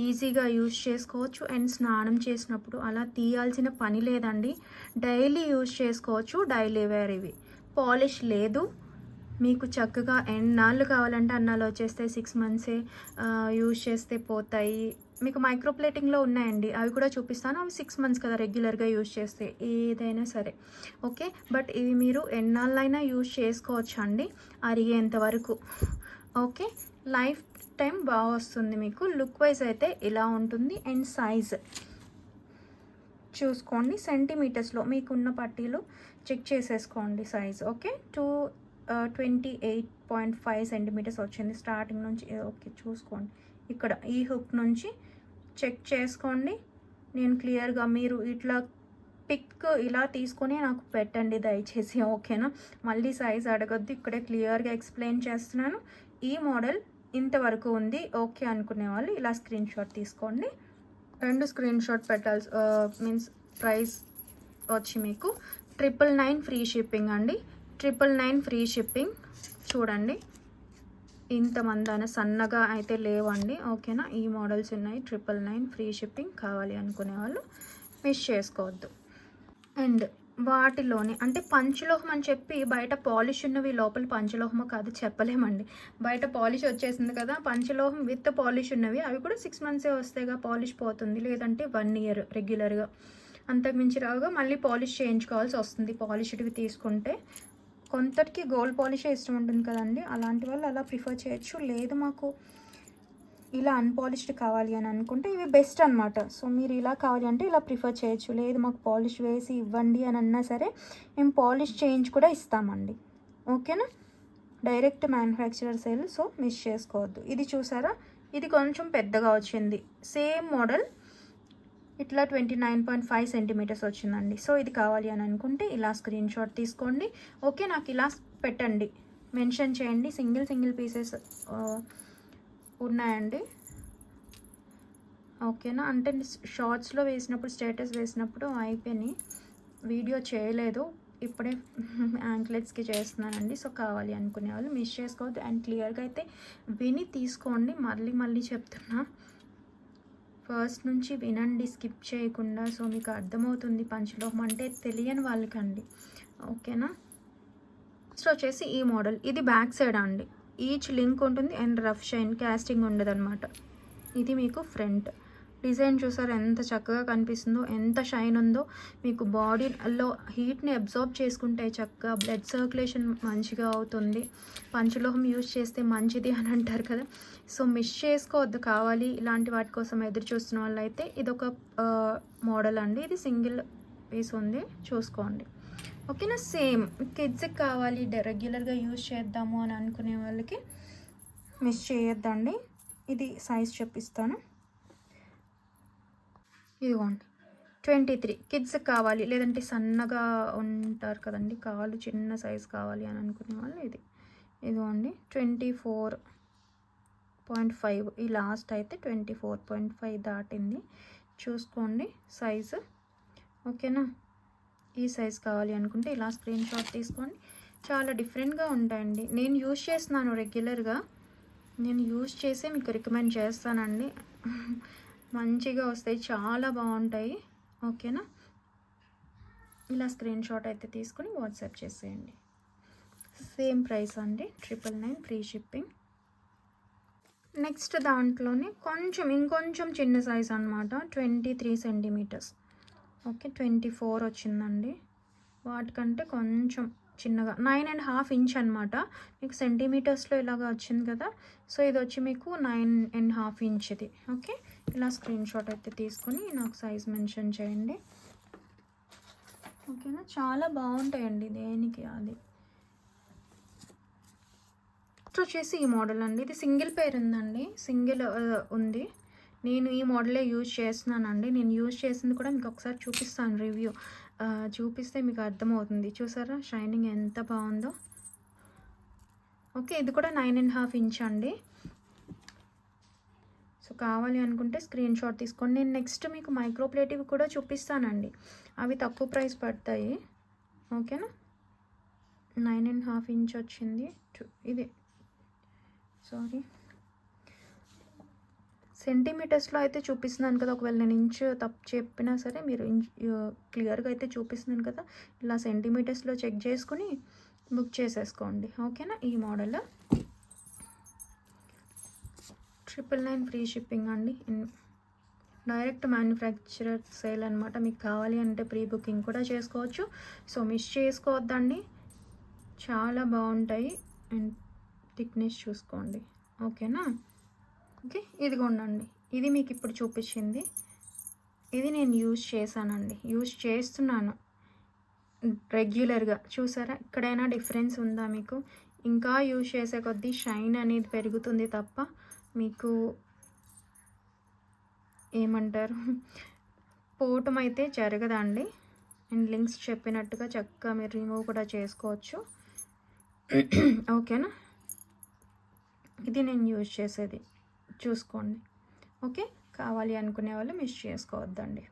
ఈజీగా యూజ్ చేసుకోవచ్చు. అండ్ స్నానం చేసినప్పుడు అలా తీయాల్సిన పని లేదండి. డైలీ యూజ్ చేసుకోవచ్చు, డైలీ వేర్. ఇవి పాలిష్ లేదు. మీకు చక్కగా ఎన్నాళ్ళు కావాలంటే అన్నాళ్ళు వచ్చేస్తాయి. 6 మంత్సే యూజ్ చేస్తే పోతాయి. మీకు మైక్రో ప్లేటింగ్లో ఉన్నాయండి, అవి కూడా చూపిస్తాను. అవి 6 మంత్స్ కదా రెగ్యులర్గా యూజ్ చేస్తే ఏదైనా సరే. ఓకే, బట్ ఇవి మీరు ఎన్నాళ్ళైనా యూజ్ చేసుకోవచ్చు అండి, అరిగేంత వరకు. ఓకే, లైఫ్ టైం బాగా వస్తుంది మీకు. లుక్ వైజ్ అయితే ఇలా ఉంటుంది. అండ్ సైజ్ చూసుకోండి, సెంటీమీటర్స్లో మీకున్న పట్టీలు చెక్ చేసేసుకోండి సైజ్. ఓకే, 28.5 సెంటీమీటర్స్ వచ్చింది స్టార్టింగ్ నుంచి. ఓకే, చూసుకోండి ఇక్కడ ఈ హుక్ నుంచి చెక్ చేసుకోండి. నేను క్లియర్గా మీరు ఇట్లా పిక్ ఇలా తీసుకొని నాకు పెట్టండి దయచేసి. ఓకేనా, మళ్ళీ సైజ్ అడగొద్దు, ఇక్కడే క్లియర్గా ఎక్స్ప్లెయిన్ చేస్తున్నాను. ఈ మోడల్ ఇంతవరకు ఉంది. ఓకే అనుకునే వాళ్ళు ఇలా స్క్రీన్ షాట్ తీసుకోండి. 2 స్క్రీన్ షాట్ పెట్టాల్సి మీన్స్ ప్రైస్ వచ్చి మీకు 999 ఫ్రీ షిప్పింగ్ అండి. 999 ఫ్రీ షిప్పింగ్. చూడండి, ఇంతమంది సన్నగా అయితే లేవండి. ఓకేనా, ఈ మోడల్స్ ఉన్నాయి. 999 ఫ్రీ షిప్పింగ్. కావాలి అనుకునే వాళ్ళు మిస్ చేసుకోవద్దు. అండ్ వాటిలోనే అంటే పంచలోహం అని చెప్పి బయట పాలిష్ ఉన్నవి లోపల పంచలోహమో కాదు చెప్పలేమండి. బయట పాలిష్ వచ్చేసింది కదా, పంచలోహం విత్ పాలిష్ ఉన్నవి అవి కూడా 6 మంత్సే వస్తాయిగా, పాలిష్ పోతుంది. లేదంటే 1 ఇయర్ రెగ్యులర్గా, అంతకుమించి రావుగా మళ్ళీ పాలిష్ చేయించుకోవాల్సి వస్తుంది పాలిష్డ్వి తీసుకుంటే. కొంతటికి గోల్డ్ పాలిషే ఇష్టం ఉంటుంది కదండి, అలాంటి వాళ్ళు అలా ప్రిఫర్ చేయొచ్చు. లేదు మాకు ఇలా అన్పాలిష్డ్ కావాలి అని అనుకుంటే ఇవి బెస్ట్ అనమాట. సో మీరు ఇలా కావాలి అంటే ఇలా ప్రిఫర్ చేయొచ్చు. లేదు మాకు పాలిష్ వేసి ఇవ్వండి అని అన్నా సరే మేము పాలిష్ చేయించి కూడా ఇస్తామండి. ఓకేనా, direct manufacturer sale. So miss చేసుకోవద్దు. ఇది చూసారా, ఇది కొంచెం పెద్దగా వచ్చింది. సేమ్ మోడల్ ఇట్లా 29.5 సెంటీమీటర్స్ వచ్చిందండి. సో ఇది కావాలి అని అనుకుంటే ఇలా స్క్రీన్ షాట్ తీసుకోండి. ఓకే, నాకు ఇలా పెట్టండి, మెన్షన్ చేయండి. సింగిల్ పీసెస్ ఉన్నాయండి. ఓకేనా, అంటే షార్ట్స్లో వేసినప్పుడు స్టేటస్ వేసినప్పుడు అయిపోయినాయి, వీడియో చేయలేదు. ఇప్పుడే యాంక్లెట్స్కి చేస్తున్నానండి. సో కావాలి అనుకునే వాళ్ళు మిస్ చేసుకోవద్దు. అండ్ క్లియర్గా అయితే విని తీసుకోండి. మళ్ళీ చెప్తున్నా, ఫస్ట్ నుంచి వినండి స్కిప్ చేయకుండా. సో మీకు అర్థమవుతుంది పంచలోహం అంటే తెలియని వాళ్ళకండి. ఓకేనా, నెక్స్ట్ వచ్చేసి ఈ మోడల్. ఇది బ్యాక్ సైడ్ అండి. ఈచ్ లింక్ ఉంటుంది అండ్ రఫ్ షైన్ కాస్టింగ్ ఉండదు అనమాట. ఇది మీకు ఫ్రంట్ డిజైన్. చూసారు ఎంత చక్కగా కనిపిస్తుందో, ఎంత షైన్ ఉందో. మీకు బాడీలో హీట్ని అబ్జార్బ్ చేసుకుంటే చక్కగా బ్లడ్ సర్క్యులేషన్ మంచిగా అవుతుంది. పంచలోహం యూజ్ చేస్తే మంచిది అని అంటారు కదా. సో మిస్ చేసుకోవద్దు. కావాలి ఇలాంటి వాటి కోసం ఎదురు చూస్తున్న వాళ్ళు అయితే ఇదొక మోడల్ అండి. ఇది సింగిల్ పీస్ ఉంది, చూసుకోండి. ఓకేనా, సేమ్ కిడ్స్కి కావాలి రెగ్యులర్గా యూజ్ చేద్దాము అని అనుకునే వాళ్ళకి మిస్ చేయొద్దండి. ఇది సైజ్ చెప్పిస్తాను, ఇదిగోండి 23. కిడ్స్కి కావాలి లేదంటే సన్నగా ఉంటారు కదండి, కాళ్ళు చిన్న సైజ్ కావాలి అని అనుకునే వాళ్ళు ఇదిగోండి 24.5. ఈ లాస్ట్ అయితే 24.5 దాటింది, చూసుకోండి సైజు. ఓకేనా, ఈ సైజ్ కావాలి అనుకుంటే ఇలా స్క్రీన్ షాట్ తీసుకోండి. చాలా డిఫరెంట్గా ఉంటాయండి. నేను యూజ్ చేస్తున్నాను రెగ్యులర్గా, నేను యూజ్ చేసే మీకు రికమెండ్ చేస్తానండి. మంచిగా వస్తాయి, చాలా బాగుంటాయి. ఓకేనా, ఇలా స్క్రీన్ షాట్ అయితే తీసుకొని వాట్సాప్ చేసేయండి. సేమ్ ప్రైస్ అండి, 999 ఫ్రీ షిప్పింగ్. నెక్స్ట్ దాంట్లోనే ఇంకొంచెం చిన్న సైజ్ అనమాట, 23 సెంటీమీటర్స్. ఓకే, 24 వచ్చిందండి. వాటికంటే కొంచెం చిన్నగా 9.5 ఇంచ్ అనమాట. మీకు సెంటీమీటర్స్లో ఇలాగా వచ్చింది కదా, సో ఇది వచ్చి మీకు 9.5 ఇంచ్ది. ఓకే, ఇలా స్క్రీన్ షాట్ అయితే తీసుకొని నాకు సైజ్ మెన్షన్ చేయండి. ఓకేనా, చాలా బాగుంటాయండి దేనికి అది. నెక్స్ట్ వచ్చేసి ఈ మోడల్ అండి, ఇది సింగిల్ పేర్ ఉందండి, సింగిల్ ఉంది. నేను ఈ మోడలే యూజ్ చేస్తున్నానండి. నేను యూజ్ చేసింది కూడా మీకు ఒకసారి చూపిస్తాను, రివ్యూ చూపిస్తే మీకు అర్థమవుతుంది. చూసారా షైనింగ్ ఎంత బాగుందో. ఓకే, ఇది కూడా 9.5 ఇంచ్ అండి. సో కావాలి అనుకుంటే స్క్రీన్ షాట్ తీసుకోండి. నేను నెక్స్ట్ మీకు మైక్రోప్లేటివ్ కూడా చూపిస్తానండి, అవి తక్కువ ప్రైస్ పడతాయి. ఓకేనా, 9.5 ఇంచ్ వచ్చింది. ఇది సారీ సెంటీమీటర్స్లో అయితే చూపిస్తున్నాను కదా, ఒకవేళ నేను ఇంచ్ తప్పు చెప్పినా సరే మీరు క్లియర్గా అయితే చూపిస్తున్నాను కదా, ఇలా సెంటీమీటర్స్లో చెక్ చేసుకుని బుక్ చేసేసుకోండి. ఓకేనా, ఈ మోడల్ 999 ఫ్రీ షిప్పింగ్ అండి. డైరెక్ట్ మ్యానుఫ్యాక్చరర్ సేల్ అనమాట. మీకు కావాలి అంటే ప్రీ బుకింగ్ కూడా చేసుకోవచ్చు. సో మిస్ చేసుకోవద్దండి, చాలా బాగుంటాయి. అండ్ థిక్నెస్ చూసుకోండి. ఓకేనా, ఓకే ఇదిగోండి, ఇది మీకు ఇప్పుడు చూపించింది, ఇది నేను యూజ్ చేశానండి, యూజ్ చేస్తున్నాను రెగ్యులర్గా. చూసారా ఎక్కడైనా డిఫరెన్స్ ఉందా మీకు? ఇంకా యూజ్ చేసే కొద్దీ షైన్ అనేది పెరుగుతుంది తప్ప మీకు ఏమంటారు పోవటం అయితే జరగదండి. అండ్ లింక్స్ చెప్పినట్టుగా చక్కగా మీరు రిమూవ్ కూడా చేసుకోవచ్చు. ఓకేనా, ఇది నేను యూజ్ చేసేది, చూసుకోండి. ఓకే, కావాలి అనుకునే వాళ్ళు మిస్ చేసుకోవద్దండి.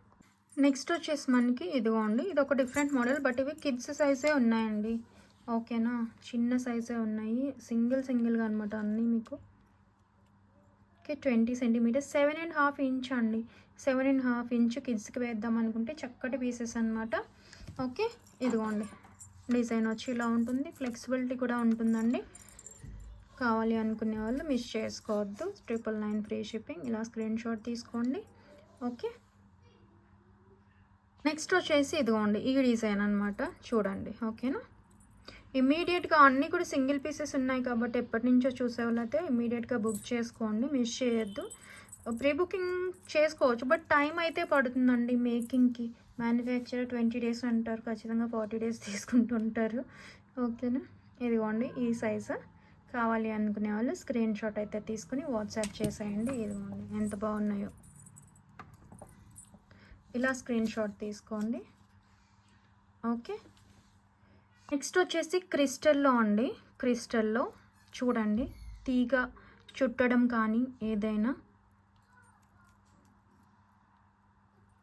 నెక్స్ట్ వచ్చేసి మనకి ఇదిగోండి, ఇది ఒక డిఫరెంట్ మోడల్, బట్ ఇవి కిడ్స్ సైజే ఉన్నాయండి. ఓకేనా, చిన్న సైజే ఉన్నాయి, సింగిల్గా అనమాట అన్నీ మీకు. ఓకే, 20 సెంటీమీటర్స్, 7.5 ఇంచ్ అండి. 7.5 ఇంచ్ కిడ్స్కి వేద్దాం అనుకుంటే చక్కటి పీసెస్ అనమాట. ఓకే, ఇదిగోండి డిజైన్ వచ్చి ఇలా ఉంటుంది, ఫ్లెక్సిబిలిటీ కూడా ఉంటుందండి. కావాలి అనుకునే వాళ్ళు మిస్ చేసుకోవద్దు. 999 ఫ్రీ షిప్పింగ్, ఇలా స్క్రీన్ షాట్ తీసుకోండి. ఓకే, నెక్స్ట్ వచ్చేసి ఇదిగోండి ఈ డిజైన్ అనమాట, చూడండి. ఓకేనా, ఇమ్మీడియట్గా అన్నీ కూడా సింగిల్ పీసెస్ ఉన్నాయి కాబట్టి ఎప్పటి నుంచో చూసేవాళ్ళైతే ఇమ్మీడియట్గా బుక్ చేసుకోండి, మిస్ చేయొద్దు. ప్రీ బుకింగ్ చేసుకోవచ్చు, బట్ టైం అయితే పడుతుందండి మేకింగ్కి. మ్యానుఫ్యాక్చరర్ 20 డేస్ అంటారు, ఖచ్చితంగా 40 డేస్ తీసుకుంటుంటారు. ఓకేనా, ఇదిగోండి ఈ సైజు. కావాలి అనుకునే వాళ్ళు స్క్రీన్ షాట్ అయితే తీసుకుని వాట్సాప్ చేసేయండి. ఇదిగోండి ఎంత బాగున్నాయో, ఇలా స్క్రీన్ షాట్ తీసుకోండి. ఓకే, నెక్స్ట్ వచ్చేసి క్రిస్టల్లో అండి. క్రిస్టల్లో చూడండి, తీగ చుట్టడం కానీ ఏదైనా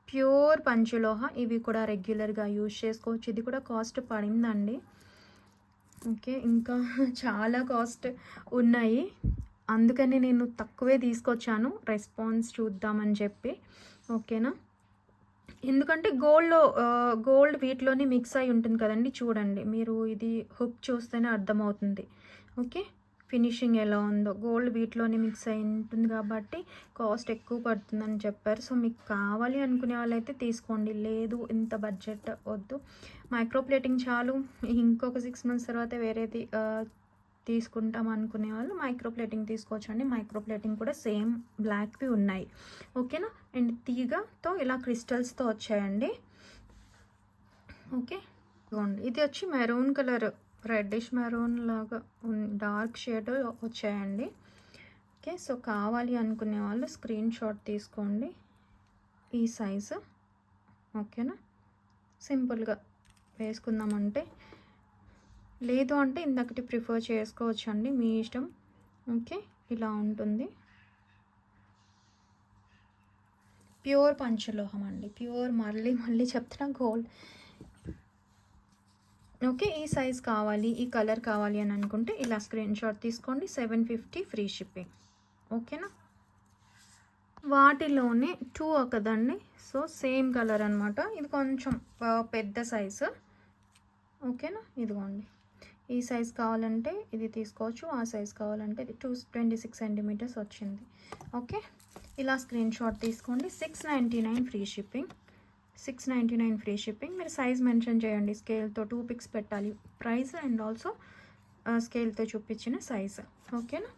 ప్యూర్ పంచలోహ, ఇవి కూడా రెగ్యులర్గా యూజ్ చేసుకోవచ్చు. ఇది కూడా కాస్ట్ పడిందండి. ఓకే, ఇంకా చాలా కాస్ట్ ఉన్నాయి, అందుకని నేను తక్కువే తీసుకొచ్చాను, రెస్పాన్స్ చూద్దామని చెప్పి. ఓకేనా, ఎందుకంటే గోల్డ్ వీటిలోనే మిక్స్ అయి ఉంటుంది కదండి. చూడండి మీరు, ఇది హుక్ చూస్తేనే అర్థమవుతుంది. ఓకే, ఫినిషింగ్ ఎలా ఉందో, గోల్డ్ వీటిలోనే మిక్స్ అయి ఉంటుంది కాబట్టి కాస్ట్ ఎక్కువ పడుతుందని చెప్పారు. సో మీకు కావాలి అనుకునే వాళ్ళైతే తీసుకోండి, లేదు ఇంత బడ్జెట్ వద్దు, మైక్రోప్లేటింగ్ చాలు, ఇంకొక 6 మంత్స్ తర్వాత వేరేది తీసుకుంటాం అనుకునే వాళ్ళు మైక్రోప్లేటింగ్ తీసుకోవచ్చు అండి. మైక్రోప్లేటింగ్ కూడా సేమ్ బ్లాక్వి ఉన్నాయి. ఓకేనా, అండ్ తీగతో ఇలా క్రిస్టల్స్తో వచ్చాయండి. ఓకే, ఇది వచ్చి మెరూన్ కలర్, రెడ్డిష్ మెరూన్ లాగా డార్క్ షేడ్ వచ్చాయండి. ఓకే, సో కావాలి అనుకునే వాళ్ళు స్క్రీన్ షాట్ తీసుకోండి, ఈ సైజు. ఓకేనా, సింపుల్గా వేసుకుందామంటే, లేదు అంటే ఇందకటి ప్రిఫర్ చేసుకోవచ్చు అండి, మీ ఇష్టం. ఓకే, ఇలా ఉంటుంది, ప్యూర్ పంచలోహం అండి, ప్యూర్. మళ్ళీ చెప్తున్నా, గోల్డ్. ఓకే, ఈ సైజ్ కావాలి, ఈ కలర్ కావాలి అని అనుకుంటే ఇలా స్క్రీన్ షాట్ తీసుకోండి, 750 ఫ్రీ షిప్పింగ్. ఓకేనా, వాటిలోనే 2 కదండి, సో సేమ్ కలర్ అనమాట. ఇది కొంచెం పెద్ద సైజు. ఓకేనా, ఇదిగోండి ఈ సైజ్ కావాలంటే ఇది తీసుకోవచ్చు, ఆ సైజ్ కావాలంటే ఇది 26 సెంటీమీటర్స్ వచ్చింది. ఓకే, ఇలా స్క్రీన్ షాట్ తీసుకోండి. 699 ఫ్రీ షిప్పింగ్. 699 free shipping. మీరు సైజ్ మెన్షన్ చేయండి, స్కేల్తో 2 పిక్స్ పెట్టాలి, ప్రైస్ అండ్ ఆల్సో స్కేల్తో చూపించిన సైజ్. ఓకేనా.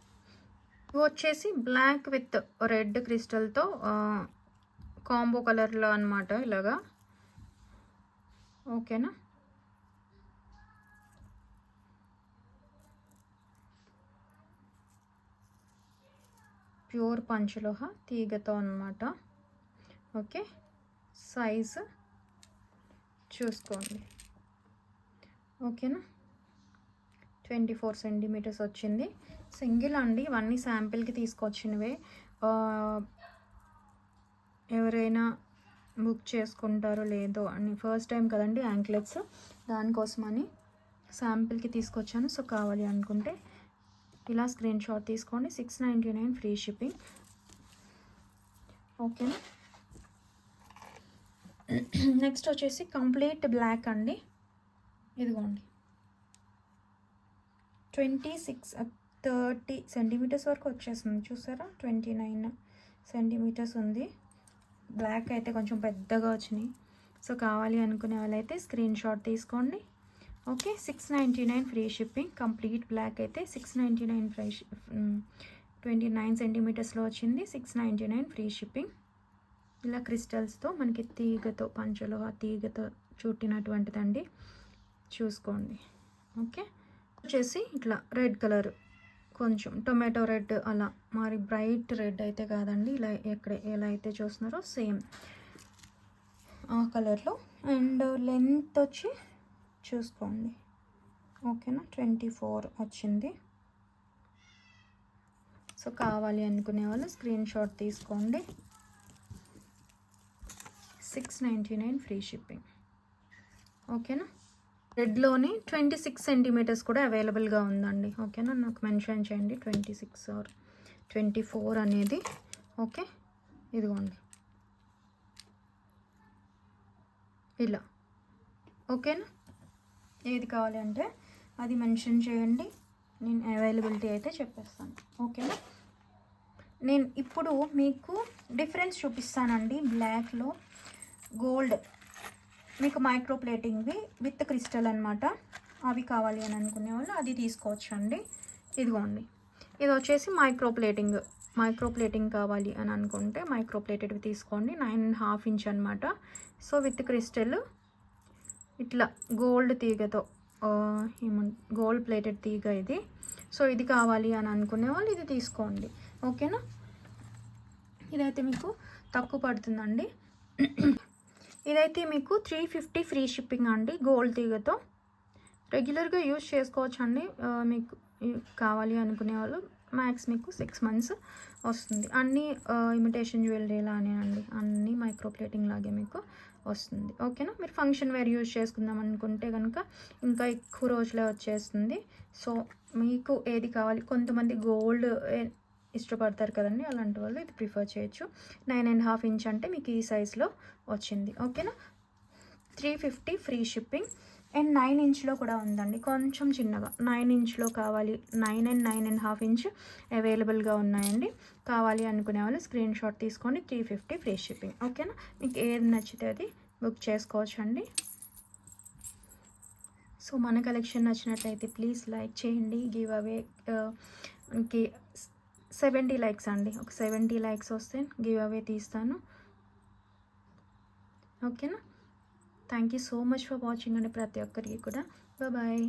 ఇవి వచ్చేసి బ్లాక్ విత్ రెడ్ క్రిస్టల్తో కాంబో కలర్లో అనమాట, ఇలాగా. ఓకేనా. ప్యూర్ పంచలోహ తీగతో అనమాట. ఓకే, సైజు చూసుకోండి. ఓకేనా. 24 సెంటీమీటర్స్ వచ్చింది. సింగిల్ అండి, ఇవన్నీ శాంపిల్కి తీసుకొచ్చినవే. ఎవరైనా బుక్ చేసుకుంటారో లేదో అని ఫస్ట్ టైం కదండి యాంక్లెట్స్, దానికోసమని శాంపిల్కి తీసుకొచ్చాను. సో కావాలి అనుకుంటే ఇలా స్క్రీన్ షాట్ తీసుకోండి. 699 ఫ్రీ షిప్పింగ్. ఓకేనా. నెక్స్ట్ వచ్చేసి కంప్లీట్ బ్లాక్ అండి. ఇదిగోండి 30 సెంటీమీటర్స్ వరకు వచ్చేస్తుంది, చూసారా. 29 సెంటీమీటర్స్ ఉంది. బ్లాక్ అయితే కొంచెం పెద్దగా వచ్చినాయి. సో కావాలి అనుకునే వాళ్ళైతే స్క్రీన్ షాట్ తీసుకోండి. Okay, 699 free shipping. Complete black అయితే 699 ఫ్రీ 29 సెంటీమీటర్స్లో వచ్చింది. 699 ఫ్రీ షిప్పింగ్. ఇలా క్రిస్టల్స్తో మనకి తీగతో, పంచలోహ తీగతో చుట్టినటువంటిదండి, చూసుకోండి. ఓకే, వచ్చేసి ఇట్లా రెడ్ కలర్, కొంచెం టొమాటో రెడ్ అలా, మరి బ్రైట్ రెడ్ అయితే కాదండి, ఇలా ఎలా అయితే చూస్తున్నారో సేమ్ ఆ కలర్లో. అండ్ లెంత్ వచ్చి చూసుకోండి. ఓకేనా, 24 వచ్చింది. సో కావాలి అనుకునే వాళ్ళు స్క్రీన్ షాట్ తీసుకోండి. 699 ఫ్రీ షిప్పింగ్. ఓకేనా. రెడ్లోనే 26 సెంటీమీటర్స్ కూడా అవైలబుల్గా ఉందండి. ఓకేనా, నాకు మెన్షన్ చేయండి 26 ఆర్ 24 అనేది. ఓకే, ఇదిగోండి ఇలా. ఓకేనా, ఏది కావాలి అంటే అది మెన్షన్ చేయండి, నేను అవైలబిలిటీ అయితే చెప్పేస్తాను. ఓకేనా. నేను ఇప్పుడు మీకు డిఫరెన్స్ చూపిస్తానండి. బ్లాక్లో గోల్డ్ మీకు మైక్రో ప్లేటింగ్వి విత్ క్రిస్టల్ అనమాట, అవి కావాలి అని అనుకునే వాళ్ళు అది తీసుకోవచ్చు అండి. ఇదిగోండి, ఇది వచ్చేసి మైక్రో ప్లేటింగ్ కావాలి అని అనుకుంటే మైక్రో ప్లేటెడ్వి తీసుకోండి. 9.5 ఇంచ్ అనమాట. సో విత్ క్రిస్టల్ ఇట్లా గోల్డ్ తీగతో, గోల్డ్ ప్లేటెడ్ తీగ ఇది. సో ఇది కావాలి అని అనుకునే వాళ్ళు ఇది తీసుకోండి. ఓకేనా. ఇదైతే మీకు తక్కువ పడుతుందండి. ఇదైతే మీకు 350 ఫ్రీ షిప్పింగ్ అండి, గోల్డ్ తీగతో. రెగ్యులర్గా యూజ్ చేసుకోవచ్చు అండి. మీకు కావాలి అనుకునే వాళ్ళు మ్యాక్స్ మీకు 6 మంత్స్ వస్తుంది. అన్నీ ఇమిటేషన్ జ్యువెలరీ లానే అండి, అన్నీ మైక్రో ప్లేటింగ్ లాగే మీకు వస్తుంది. ఓకేనా. మీరు ఫంక్షన్ వేర్ యూజ్ చేసుకుందాం అనుకుంటే కనుక ఇంకా ఎక్కువ రోజులే వచ్చేస్తుంది. సో మీకు ఏది కావాలి, కొంతమంది గోల్డ్ ఇష్టపడతారు కదండి, అలాంటి వాళ్ళు ఇది ప్రిఫర్ చేయొచ్చు. 9.5 ఇంచ్ అంటే మీకు ఈ సైజులో వచ్చింది. ఓకేనా. 350 ఫ్రీ షిప్పింగ్. అండ్ 9 ఇంచ్లో కూడా ఉందండి, కొంచెం చిన్నగా 9 ఇంచ్లో కావాలి. 9 and 9.5 ఇంచ్ అవైలబుల్గా ఉన్నాయండి. కావాలి అనుకునే వాళ్ళు స్క్రీన్ షాట్ తీసుకోండి. 350 ఫ్రీ షిప్పింగ్. ఓకేనా. మీకు ఏది నచ్చితే అది బుక్ చేసుకోవచ్చు అండి. సో మన కలెక్షన్ నచ్చినట్లయితే ప్లీజ్ లైక్ చేయండి. గివ్ అవే కి 70 లైక్స్ అండి, ఒక 70 లైక్స్ వస్తే గివ్ అవే తీస్తాను. ఓకేనా. Thank you so much for watching అండి ప్రతి ఒక్కరికి కూడా. బాయ్.